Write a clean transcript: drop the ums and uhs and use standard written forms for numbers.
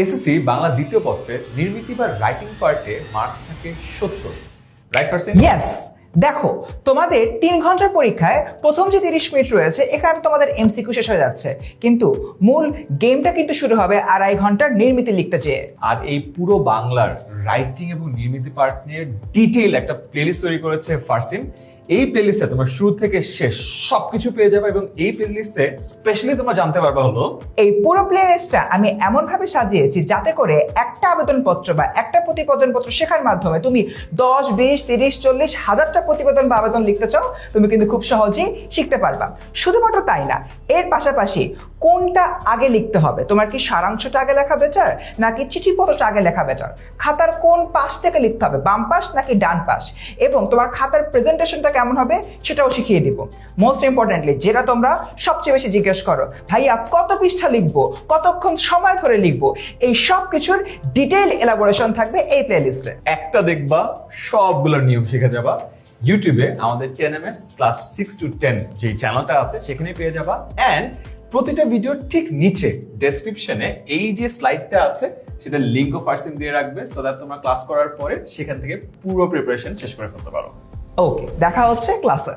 SSC Bangla দ্বিতীয় পত্রে নির্মিতি বা রাইটিং পার্টে মার্কস থাকে 70। Right person? ইয়েস। দেখো, তোমাদের 3 ঘন্টার পরীক্ষায় প্রথম যে 30 মিনিট রয়েছে এখানে তোমাদের এমসিকিউ শেষ হয়ে যাচ্ছে, কিন্তু মূল গেমটা কিন্তু শুরু হবে 2.5 ঘন্টার নির্মিতি লিখতে চেয়ে। আর এই পুরো বাংলার রাইটিং এবং নির্মিতি পার্ট নিয়ে ডিটেইল একটা প্লেলিস্ট তৈরি করেছে ফারসিন। এই প্লেলিস্টে তোমরা শুরু থেকে শেষ সবকিছু পেয়ে যাবে এবং এই প্লেলিস্টে স্পেশালি তোমরা জানতে পারবে হলো এই পুরো প্লেলিস্টটা আমি এমন ভাবে সাজিয়েছি যাতে করে একটা আবেদনপত্র বা একটা প্রতিবেদনপত্র শেখার মাধ্যমে তুমি 10, 20, 30, 40 হাজারটা প্রতিবেদন বা আবেদন লিখতে চাও, তুমি কিন্তু খুব সহজেই শিখতে পারবা। শুধুমাত্র তাই না, এর পাশাপাশি কোনটা আগে লিখতে হবে, তোমার কি সারাংশটা আগে লেখা বেটার নাকি চিঠিপত্রটা আগে লেখা বেটার, খাতার কোন পাশ থেকে লিখতে হবে, বাম পাশ নাকি ডান পাশ, এবং তোমার খাতার প্রেজেন্টেশনটা কেমন হবে সেটাও শিখিয়ে দিব। মোস্ট ইম্পর্টেন্টলি যেটা তোমরা সবচেয়ে বেশি জিজ্ঞেস করো, ভাইয়া কত পৃষ্ঠা লিখবো, কতক্ষণ সময় ধরে লিখবো, এই সব কিছুর ডিটেইল এলাবোরেশন থাকবে এই প্লেলিস্টে। একটা দেখবা সবগুলোর নিয়ম শিখে যাবা। ইউটিউবে আমাদের 10ms ক্লাস 6 to 10 যে চ্যানেলটা আছে সেখানে পেয়ে যাবা। এন্ড প্রতিটা ভিডিওর ঠিক নিচে ডেসক্রিপশনে এই যে স্লাইডটা আছে সেটা লিংকও ফারসিন দিয়ে রাখবে, সো দ্যাট তোমরা ক্লাস করার পরে সেখান থেকে পুরো প্রিপারেশন শেষ করে ফেলতে পারো। ওকে, দেখা হচ্ছে ক্লাসে।